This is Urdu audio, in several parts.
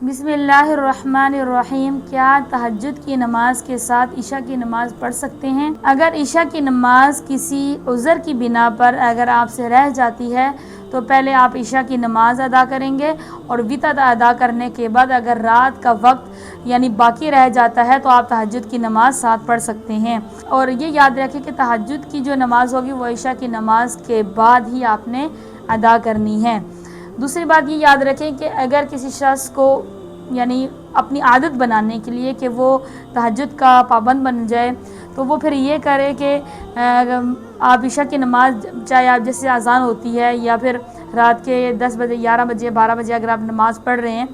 بسم اللہ الرحمن الرحیم۔ کیا تہجد کی نماز کے ساتھ عشاء کی نماز پڑھ سکتے ہیں؟ اگر عشاء کی نماز کسی عذر کی بنا پر اگر آپ سے رہ جاتی ہے تو پہلے آپ عشاء کی نماز ادا کریں گے، اور وتر ادا کرنے کے بعد اگر رات کا وقت یعنی باقی رہ جاتا ہے تو آپ تہجد کی نماز ساتھ پڑھ سکتے ہیں۔ اور یہ یاد رکھیں کہ تہجد کی جو نماز ہوگی وہ عشاء کی نماز کے بعد ہی آپ نے ادا کرنی ہے۔ دوسری بات یہ یاد رکھیں کہ اگر کسی شخص کو یعنی اپنی عادت بنانے کے لیے کہ وہ تہجد کا پابند بن جائے تو وہ پھر یہ کرے کہ آپ عشاء کی نماز چاہے آپ جیسے اذان ہوتی ہے یا پھر رات کے 10 بجے 11 بجے 12 بجے اگر آپ نماز پڑھ رہے ہیں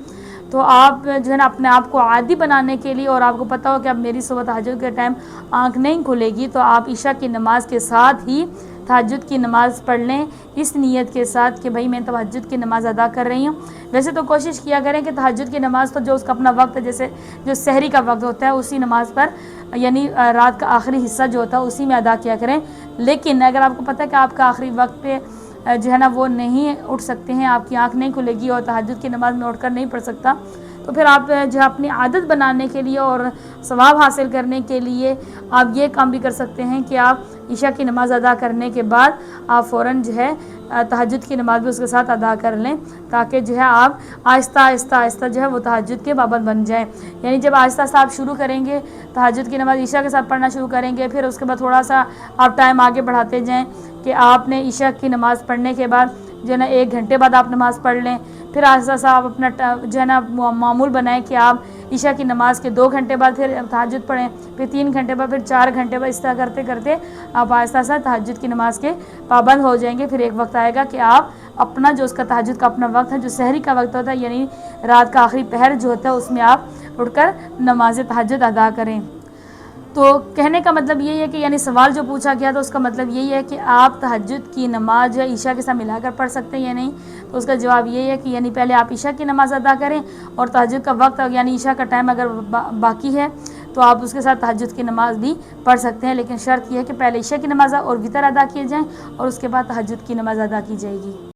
تو آپ جو ہے نا اپنے آپ کو عادی بنانے کے لیے، اور آپ کو پتہ ہو کہ اب میری صبح تہجد کے ٹائم آنکھ نہیں کھلے گی، تو آپ عشاء کی نماز کے ساتھ ہی تہجد کی نماز پڑھ لیں، اس نیت کے ساتھ کہ بھئی میں تہجد کی نماز ادا کر رہی ہوں۔ ویسے تو کوشش کیا کریں کہ تہجد کی نماز تو جو اس کا اپنا وقت ہے، جیسے جو سحری کا وقت ہوتا ہے اسی نماز پر یعنی رات کا آخری حصہ جو ہوتا ہے اسی میں ادا کیا کریں۔ لیکن اگر آپ کو پتہ ہے کہ آپ کا آخری وقت پہ جو ہے نا وہ نہیں اٹھ سکتے ہیں، آپ کی آنکھ نہیں کھلے گی اور تہجد کی نماز میں اٹھ کر نہیں پڑھ سکتا، تو پھر آپ جو اپنی عادت بنانے کے لیے اور ثواب حاصل کرنے کے لیے آپ یہ کام بھی کر سکتے ہیں کہ آپ عشاء کی نماز ادا کرنے کے بعد آپ فوراً جو ہے تہجد کی نماز بھی اس کے ساتھ ادا کر لیں، تاکہ جو ہے آپ آہستہ آہستہ جو ہے وہ تہجد کے پابند بن جائیں۔ یعنی جب آہستہ آہستہ آپ شروع کریں گے تہجد کی نماز عشاء کے ساتھ پڑھنا شروع کریں گے، پھر اس کے بعد تھوڑا سا آپ ٹائم آگے بڑھاتے جائیں کہ آپ نے عشاء کی نماز پڑھنے کے بعد جو ہے نا 1 گھنٹے بعد آپ نماز پڑھ لیں، پھر آہستہ آہستہ آپ اپنا جو ہے نا معمول بنائیں کہ آپ عشاء کی نماز کے 2 گھنٹے بعد پھر تہجد پڑھیں، پھر 3 گھنٹے بعد پھر 4 گھنٹے بعد، اس طرح کرتے کرتے آپ آہستہ آہستہ تہجد کی نماز کے پابند ہو جائیں گے۔ پھر ایک وقت آئے گا کہ آپ اپنا جو اس کا تہجد کا اپنا وقت ہے، جو سحری کا وقت ہوتا ہے یعنی رات کا آخری پہر جو ہوتا ہے، اس میں آپ اٹھ کر نماز تہجد ادا کریں۔ تو کہنے کا مطلب یہی ہے کہ یعنی سوال جو پوچھا گیا تو اس کا مطلب یہی ہے کہ آپ تہجد کی نماز جو عشاء کے ساتھ ملا کر پڑھ سکتے ہیں یا نہیں، تو اس کا جواب یہی ہے کہ یعنی پہلے آپ عشاء کی نماز ادا کریں، اور تہجد کا وقت یعنی عشاء کا ٹائم اگر باقی ہے تو آپ اس کے ساتھ تہجد کی نماز بھی پڑھ سکتے ہیں، لیکن شرط یہ ہے کہ پہلے عشاء کی نماز اور وتر ادا کیے جائیں اور اس کے بعد تہجد کی نماز ادا کی جائے گی۔